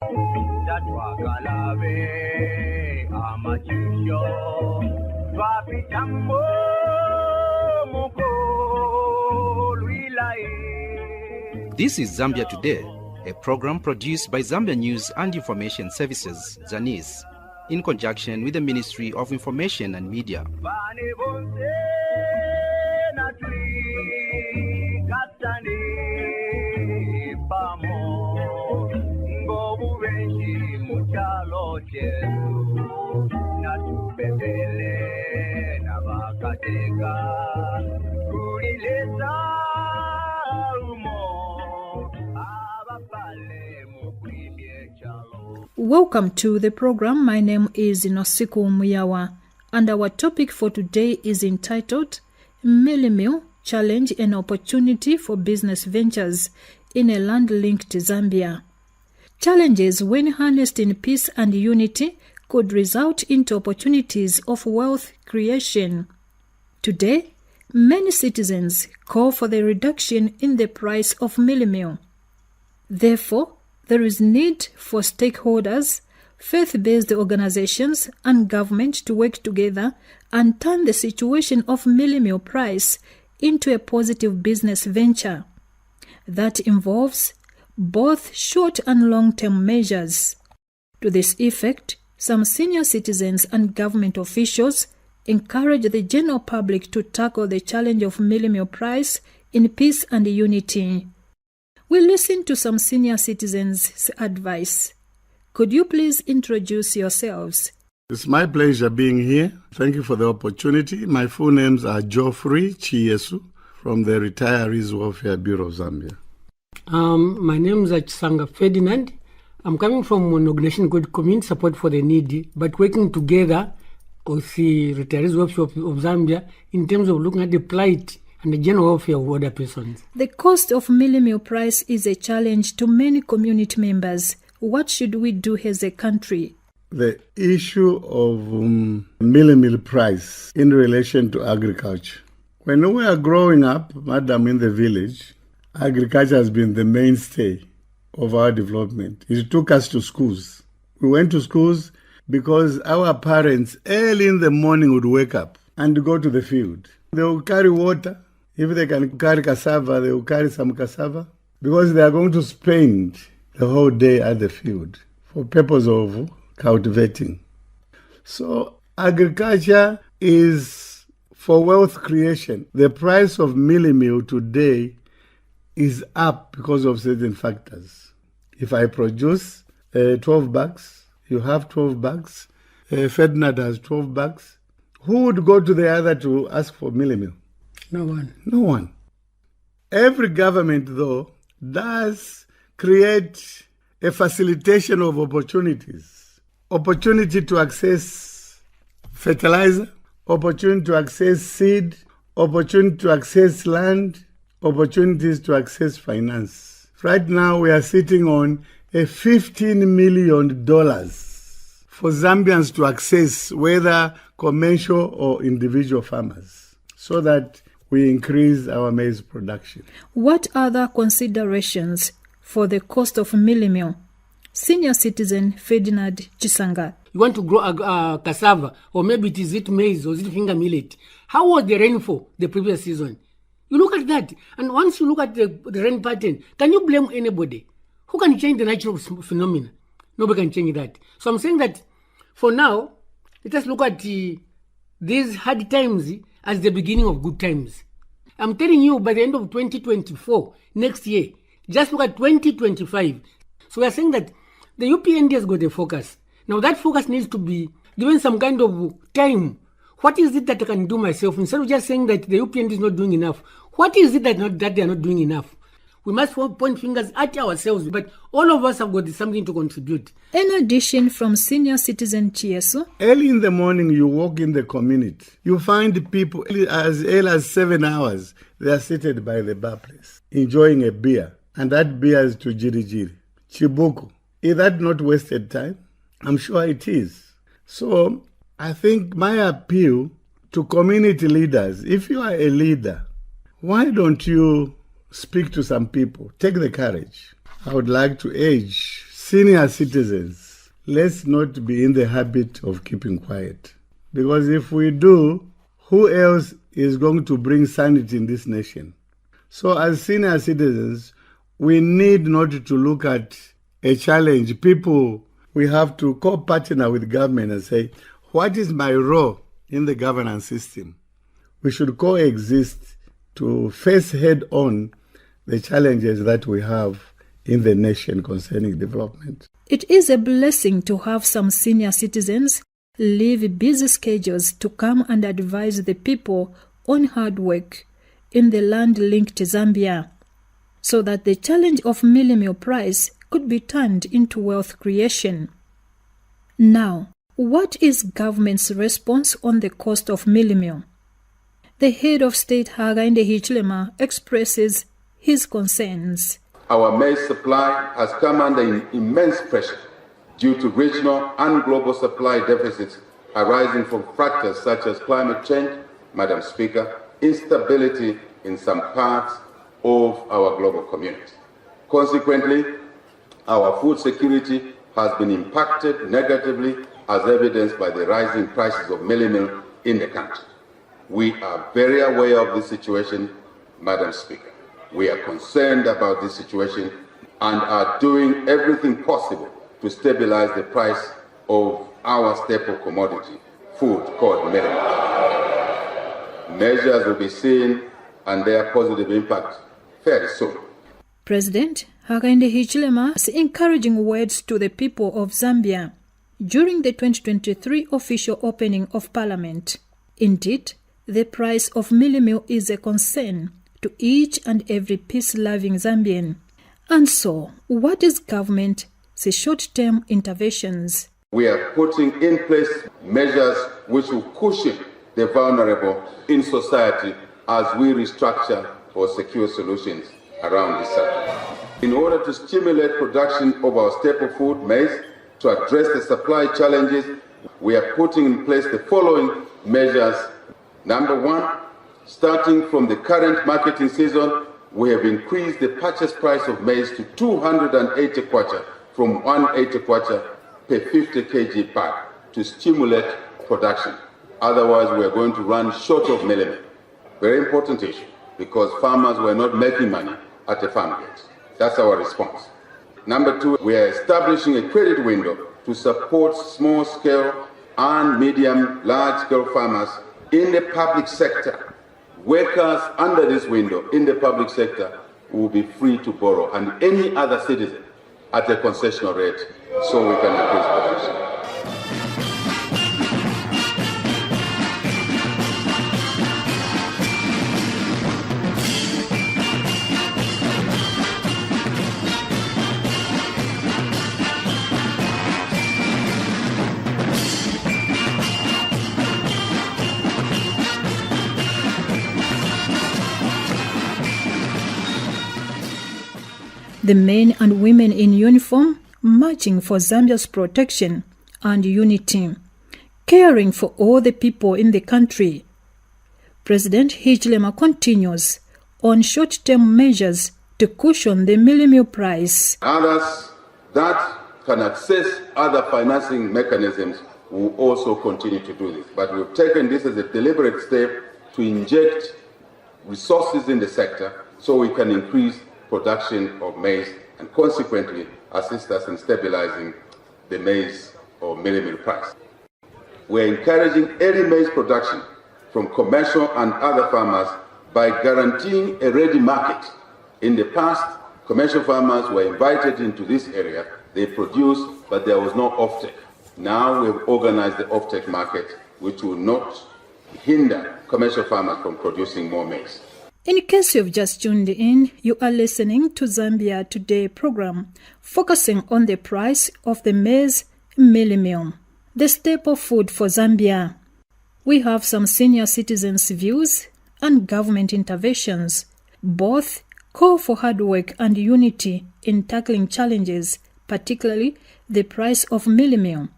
This is Zambia Today, a program produced by Zambia News and Information Services, ZANIS, in conjunction with the Ministry of Information and Media. Welcome to the program. My name is Inosiku Muyawa, and our topic for today is entitled Mealie Challenge and Opportunity for Business Ventures in a Land-Linked Zambia. Challenges, when harnessed in peace and unity, could result into opportunities of wealth creation. Today, many citizens call for the reduction in the price of mealie. Therefore, there is need for stakeholders, faith-based organizations, and government to work together and turn the situation of mealie price into a positive business venture. That involves both short and long-term measures. To this effect, some senior citizens and government officials encourage the general public to tackle the challenge of mealie price in peace and unity. We listen to some senior citizens' advice. Could you please introduce yourselves? It's my pleasure being here. Thank you for the opportunity. My full names are Geoffrey Chiesu from the Retirees Welfare Bureau of Zambia. My name is Chisanga Ferdinand. I'm coming from an organization called Community Support for the Needy, but working together with the Retirees Welfare of Zambia in terms of looking at the plight and the general welfare of other persons. The cost of mealie price is a challenge to many community members. What should we do as a country? The issue of mealie price in relation to agriculture. When we are growing up, madam, in the village, agriculture has been the mainstay of our development. It took us to schools. We went to schools because our parents early in the morning would wake up and go to the field. They would carry water. If they can carry cassava, they will carry some cassava because they are going to spend the whole day at the field for purpose of cultivating. So agriculture is for wealth creation. The price of mealie today is up because of certain factors. If I produce 12 bags, you have 12 bags. Ferdinand has 12 bags. Who would go to the other to ask for mealie? No one. No one. Every government, though, does create a facilitation of opportunities. Opportunity to access fertilizer, opportunity to access seed, opportunity to access land, opportunities to access finance. Right now, we are sitting on a $15 million for Zambians to access, whether commercial or individual farmers, so that we increase our maize production. What other considerations for the cost of mealie? Senior citizen Ferdinand Chisanga. You want to grow cassava, or maybe it is maize, or is it finger millet. How was the rainfall the previous season? You look at that, and once you look at the rain pattern, can you blame anybody? Who can change the natural phenomena? Nobody can change that. So I'm saying that for now, let us look at these hard times as the beginning of good times. I'm telling you, by the end of 2024, next year, just look at 2025. So we are saying that the UPND has got a focus. Now that focus needs to be given some kind of time. What is it that I can do myself? Instead of just saying that the UPND is not doing enough, what is it that they are not doing enough? We must point fingers at ourselves, but all of us have got something to contribute. In addition, from senior citizen Chiesu. Early in the morning, you walk in the community. You find people as early as 7 hours. They are seated by the bar place, enjoying a beer. And that beer is to jiri, chibuku. Is that not wasted time? I'm sure it is. So I think my appeal to community leaders, if you are a leader, why don't you speak to some people? Take the courage. I would like to urge senior citizens, let's not be in the habit of keeping quiet. Because if we do, who else is going to bring sanity in this nation? So as senior citizens, we need not to look at a challenge. People, we have to co-partner with government and say, what is my role in the governance system? We should coexist to face head on the challenges that we have in the nation concerning development. It is a blessing to have some senior citizens leave busy schedules to come and advise the people on hard work in the land-linked Zambia, so that the challenge of mealie meal price could be turned into wealth creation. Now, what is government's response on the cost of mealie meal? The head of state Hakainde Hichilema expresses his concerns. Our maize supply has come under immense pressure due to regional and global supply deficits arising from factors such as climate change, Madam Speaker, instability in some parts of our global community. Consequently, our food security has been impacted negatively, as evidenced by the rising prices of mealie meal in the country. We are very aware of this situation, Madam Speaker. We are concerned about this situation and are doing everything possible to stabilize the price of our staple commodity, food called mealie meal. Measures will be seen and their positive impact very soon. President Hakainde Hichilema's encouraging words to the people of Zambia during the 2023 official opening of Parliament. Indeed, the price of mealie meal is a concern to each and every peace-loving Zambian. And so, what is government's short-term interventions? We are putting in place measures which will cushion the vulnerable in society as we restructure or secure solutions around this subject. In order to stimulate production of our staple food, maize, to address the supply challenges, we are putting in place the following measures. Number one, starting from the current marketing season, we have increased the purchase price of maize to 280 kwacha from 180 kwacha per 50 kg bag to stimulate production. Otherwise, we are going to run short of mealie meal. Very important issue, because farmers were not making money at the farm gate. That's our response. Number two, we are establishing a credit window to support small-scale and medium, large-scale farmers in the public sector. Workers under this window in the public sector will be free to borrow, and any other citizen at a concessional rate, so we can increase production. The men and women in uniform marching for Zambia's protection and unity, caring for all the people in the country. President Hichilema continues on short-term measures to cushion the mealie meal price. Others that can access other financing mechanisms will also continue to do this. But we've taken this as a deliberate step to inject resources in the sector so we can increase production of maize and consequently assist us in stabilizing the maize or mealie meal price. We're encouraging early maize production from commercial and other farmers by guaranteeing a ready market. In the past, commercial farmers were invited into this area, they produced, but there was no offtake. Now we've organized the offtake market, which will not hinder commercial farmers from producing more maize. In case you've just tuned in, you are listening to Zambia Today program, focusing on the price of the maize mealie meal, the staple food for Zambia. We have some senior citizens' views and government interventions. Both call for hard work and unity in tackling challenges, particularly the price of mealie meal.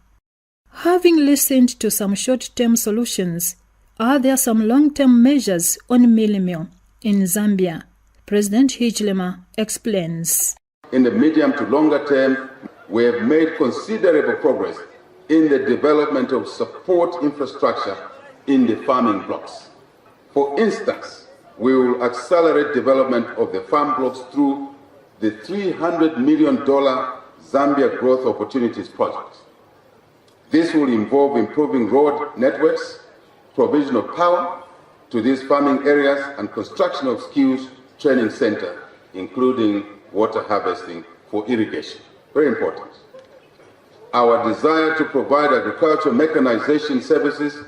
Having listened to some short-term solutions, are there some long-term measures on mealie meal in Zambia? President Hichilema explains. In the medium to longer term, we have made considerable progress in the development of support infrastructure in the farming blocks. For instance, we will accelerate development of the farm blocks through the $300 million Zambia Growth Opportunities Project. This will involve improving road networks, provision of power to these farming areas, and construction of skills training center, including water harvesting for irrigation. Very important. Our desire to provide agricultural mechanization services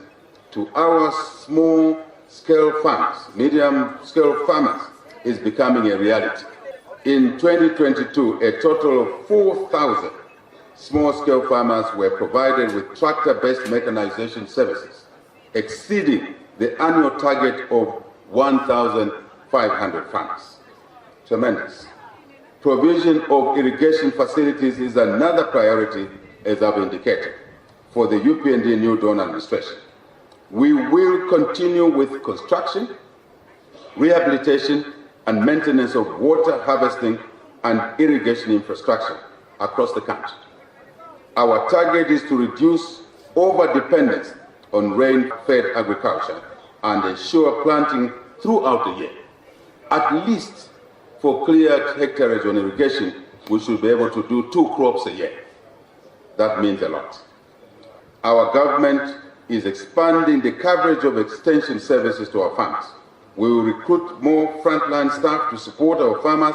to our small-scale farmers, medium-scale farmers, is becoming a reality. In 2022, a total of 4,000 small-scale farmers were provided with tractor-based mechanization services, exceeding the annual target of 1,500 farmers. Tremendous. Provision of irrigation facilities is another priority, as I've indicated, for the UPND New Dawn administration. We will continue with construction, rehabilitation, and maintenance of water harvesting and irrigation infrastructure across the country. Our target is to reduce over-dependence on rain-fed agriculture and ensure planting throughout the year. At least for cleared hectareage on irrigation, we should be able to do 2 crops a year. That means a lot. Our government is expanding the coverage of extension services to our farmers. We will recruit more frontline staff to support our farmers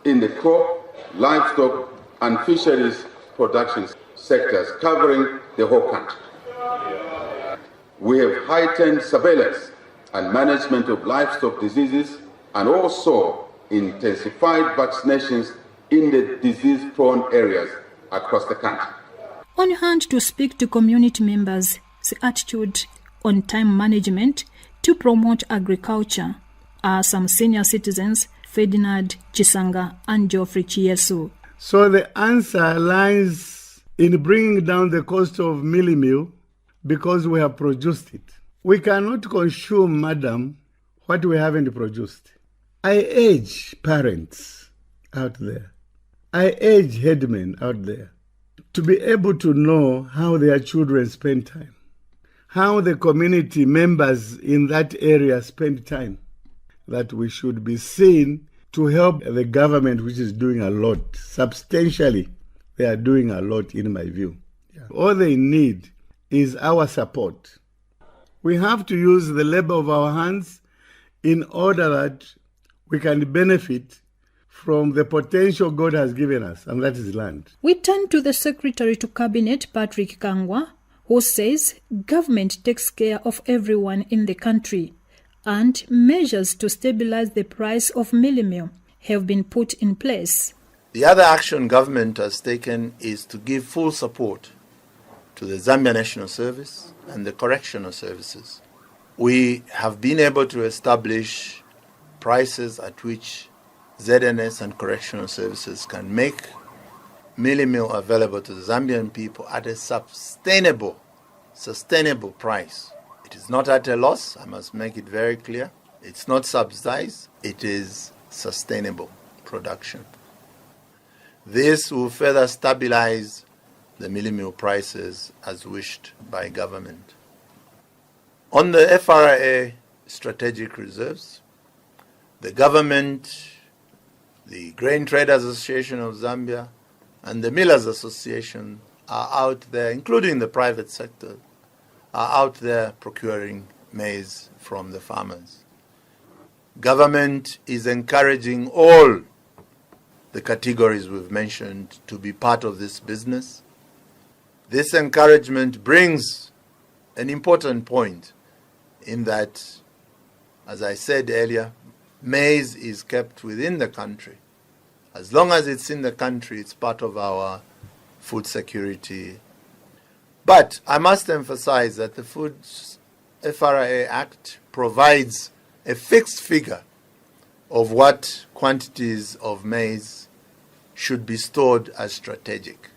in the crop, livestock, and fisheries production sectors covering the whole country. We have heightened surveillance and management of livestock diseases and also intensified vaccinations in the disease-prone areas across the country. On hand to speak to community members, the attitude on time management to promote agriculture are some senior citizens, Ferdinand Chisanga and Geoffrey Chiesu. So the answer lies in bringing down the cost of Mealie meal because we have produced it. We cannot consume, madam, what we haven't produced. I urge parents out there, I urge headmen out there to be able to know how their children spend time, how the community members in that area spend time, that we should be seen to help the government, which is doing a lot, substantially. They are doing a lot, in my view. Yeah. All they need is our support. We have to use the labor of our hands in order that we can benefit from the potential God has given us, and that is land. We turn to the Secretary to Cabinet, Patrick Kangwa, who says government takes care of everyone in the country and measures to stabilize the price of Mealie meal have been put in place. The other action government has taken is to give full support to the Zambia National Service and the correctional services. We have been able to establish prices at which ZNS and correctional services can make Mealie meal available to the Zambian people at a sustainable price. It is not at a loss, I must make it very clear. It's not subsidized, it is sustainable production. This will further stabilize the Mealie meal prices as wished by government. On the FRA strategic reserves, the government, the Grain Traders Association of Zambia, and the Millers Association are out there, including the private sector, are out there procuring maize from the farmers. Government is encouraging all the categories we've mentioned to be part of this business. This encouragement brings an important point in that, as I said earlier, maize is kept within the country. As long as it's in the country, it's part of our food security. But I must emphasize that the Food FRA Act provides a fixed figure of what quantities of maize should be stored as strategic.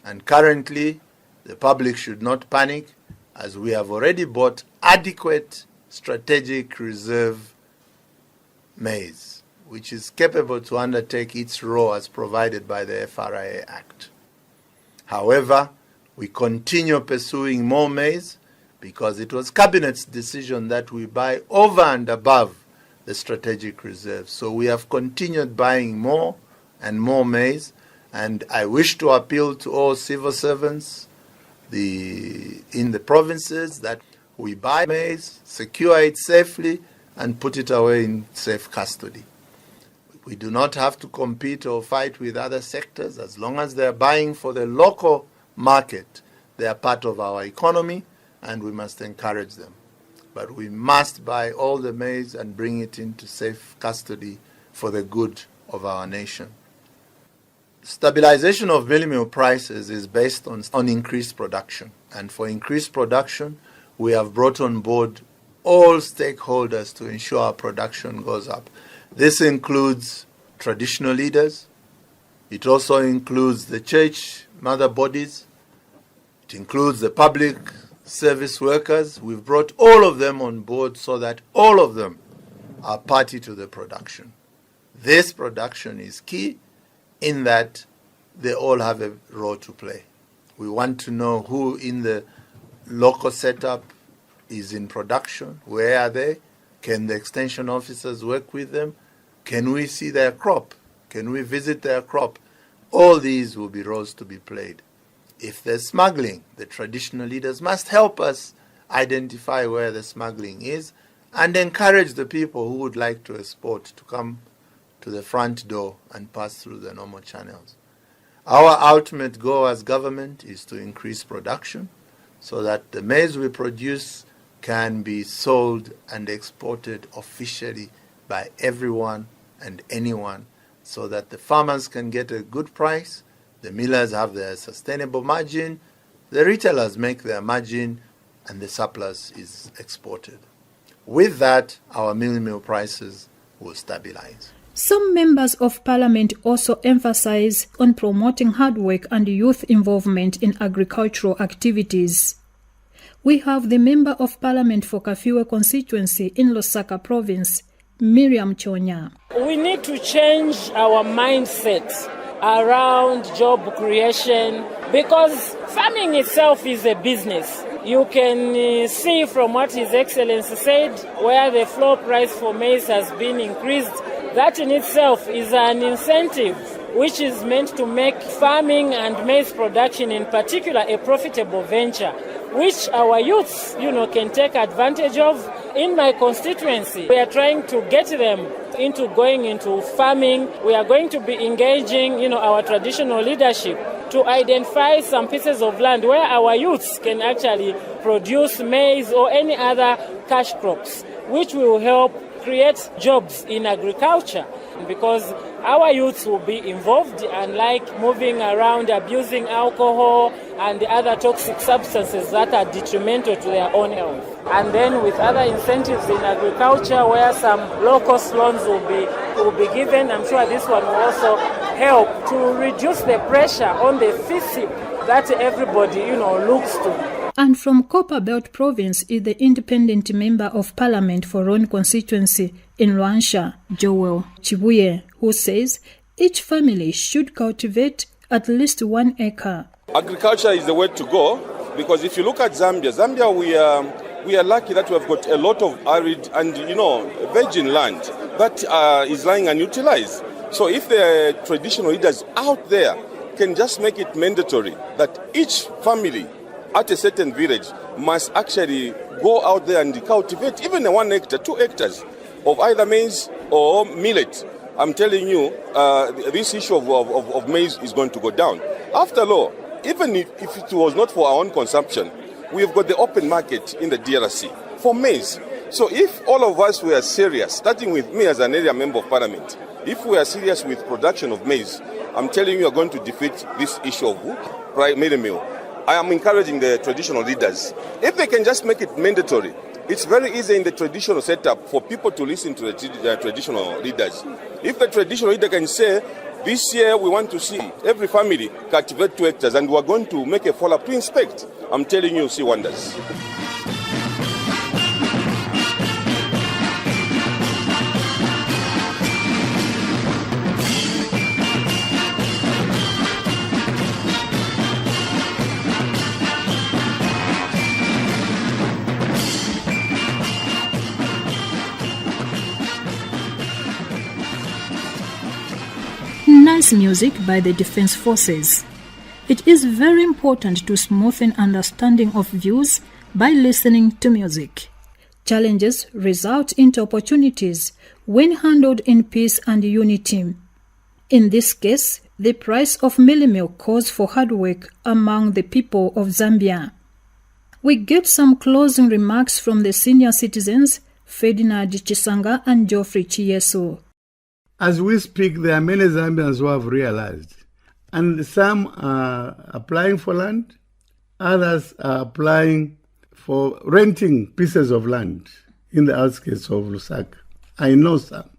And currently, the public should not panic, as we have already bought adequate strategic reserve maize. which is capable to undertake its role as provided by the FRA Act. However, we continue pursuing more maize because it was Cabinet's decision that we buy over and above the strategic reserve. So we have continued buying more and more maize, and I wish to appeal to all civil servants in the provinces that we buy maize, secure it safely, and put it away in safe custody. We do not have to compete or fight with other sectors. As long as they're buying for the local market, they are part of our economy, and we must encourage them. But we must buy all the maize and bring it into safe custody for the good of our nation. Stabilization of mealie meal prices is based on increased production. And for increased production, we have brought on board all stakeholders to ensure our production goes up. This includes traditional leaders. It also includes the church mother bodies. It includes the public service workers. We've brought all of them on board so that all of them are party to the production. This production is key in that they all have a role to play. We want to know who in the local setup is in production, where are they, can the extension officers work with them, can we see their crop, can we visit their crop. All these will be roles to be played. If there's smuggling, the traditional leaders must help us identify where the smuggling is and encourage the people who would like to export to come to the front door and pass through the normal channels. Our ultimate goal as government is to increase production so that the maize we produce can be sold and exported officially by everyone and anyone so that the farmers can get a good price, the millers have their sustainable margin, the retailers make their margin, and the surplus is exported. With that, our mealie meal prices will stabilize. Some members of parliament also emphasize on promoting hard work and youth involvement in agricultural activities. We have the Member of Parliament for Kafiwe constituency in Lusaka province, Miriam Chonya. We need to change our mindset around job creation because farming itself is a business. You can see from what His Excellency said, where the floor price for maize has been increased. That in itself is an incentive which is meant to make farming and maize production in particular a profitable venture, which our youths, can take advantage of. In my constituency, we are trying to get them into going into farming. We are going to be engaging, our traditional leadership to identify some pieces of land where our youths can actually produce maize or any other cash crops, which will help create jobs in agriculture, because our youths will be involved, unlike moving around abusing alcohol and the other toxic substances that are detrimental to their own health. And then with other incentives in agriculture where some low-cost loans will be given, I'm sure this one will also help to reduce the pressure on the FISIP that everybody, looks to. And from Copperbelt province is the independent member of parliament for Ron constituency in Luansha, Joel Chibuye, who says each family should cultivate at least 1 acre. Agriculture is the way to go, because if you look at Zambia, we are lucky that we have got a lot of arid and virgin land that is lying unutilized. So if the traditional leaders out there can just make it mandatory that each family at a certain village must actually go out there and cultivate even 1 hectare, 2 hectares of either maize or millet, I'm telling you, this issue of maize is going to go down. After all, even if it was not for our own consumption, we've got the open market in the DRC for maize. So if all of us were serious, starting with me as an area member of parliament, if we are serious with production of maize, I'm telling you, we are going to defeat this issue of mealie meal. I am encouraging the traditional leaders. If they can just make it mandatory, it's very easy in the traditional setup for people to listen to the traditional leaders. If the traditional leader can say, this year we want to see every family cultivate 2 hectares and we are going to make a follow-up to inspect, I'm telling you, see wonders. dance music by the Defense Forces. It is very important to smoothen understanding of views by listening to music. Challenges result into opportunities when handled in peace and unity. In this case, the price of Mealie calls for hard work among the people of Zambia. We get some closing remarks from the senior citizens Ferdinand Chisanga and Geoffrey Chieso. As we speak, there are many Zambians who have realized, and some are applying for land, others are applying for renting pieces of land in the outskirts of Lusaka. I know some.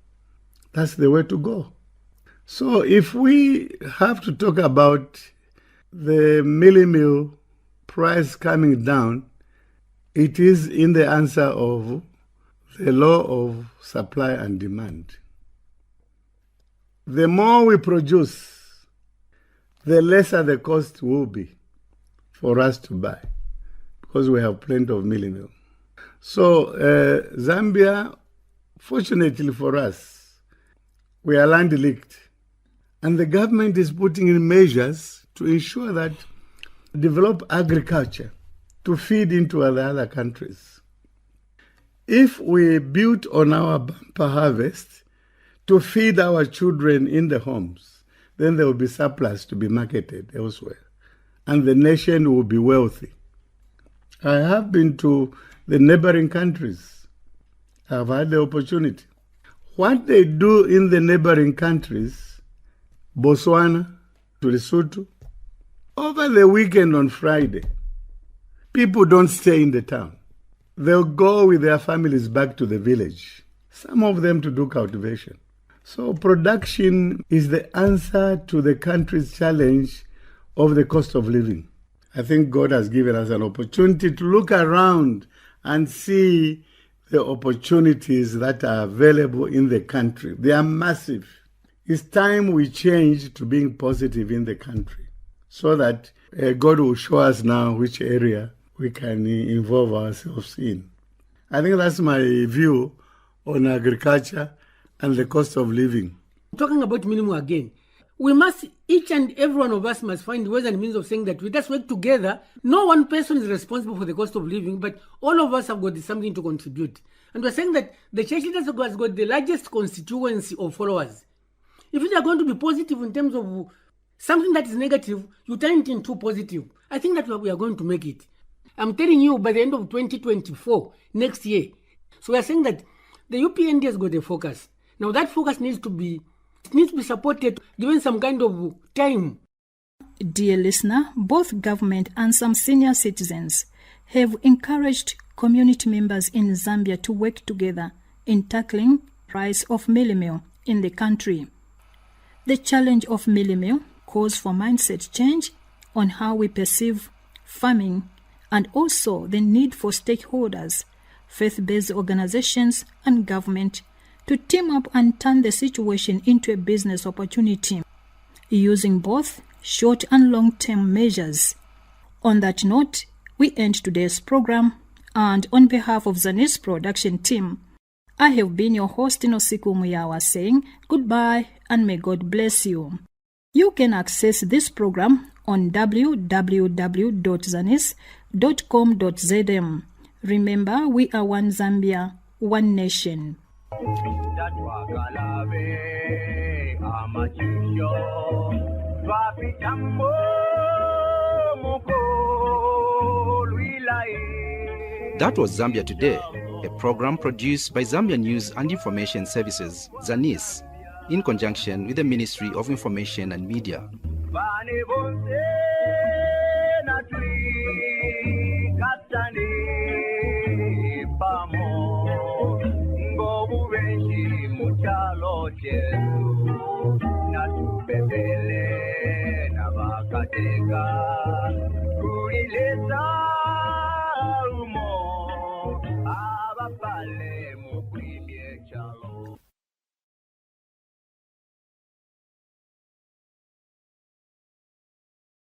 That's the way to go. So if we have to talk about the Mealie price coming down, it is in the answer of the law of supply and demand. The more we produce, the lesser the cost will be for us to buy, because we have plenty of Mealie. So Zambia, fortunately for us, we are land-linked, and the government is putting in measures to ensure that develop agriculture to feed into other countries. If we build on our bumper harvest to feed our children in the homes, then there will be surplus to be marketed elsewhere, and the nation will be wealthy. I have been to the neighboring countries. I've had the opportunity. What they do in the neighboring countries, Botswana to Lesotho, over the weekend on Friday, people don't stay in the town. They'll go with their families back to the village, some of them to do cultivation. So production is the answer to the country's challenge of the cost of living. I think God has given us an opportunity to look around and see the opportunities that are available in the country. They are massive. It's time we change to being positive in the country so that God will show us now which area we can involve ourselves in. I think that's my view on agriculture and the cost of living. Talking about minimum again, we must, each and every one of us must find ways and means of saying that we just work together. No one person is responsible for the cost of living, but all of us have got something to contribute. And we're saying that the church leaders has got the largest constituency of followers. If they are going to be positive in terms of something that is negative, you turn it into positive. I think that we are going to make it. I'm telling you, by the end of 2024, next year. So we are saying that the UPND has got a focus. Now that focus needs to be supported, given some kind of time. Dear listener, both government and some senior citizens have encouraged community members in Zambia to work together in tackling the price of Mealie in the country. The challenge of Mealie calls for mindset change on how we perceive farming, and also the need for stakeholders, faith-based organizations and government to team up and turn the situation into a business opportunity, using both short and long-term measures. On that note, we end today's program, and on behalf of Zani's production team, I have been your host Inosiku Muyawa saying goodbye and may God bless you. You can access this program on www.zanis.com.zm. Remember, we are one Zambia, one nation. That was Zambia Today, a program produced by Zambia News and Information Services, ZANIS, in conjunction with the Ministry of Information and Media. Vale.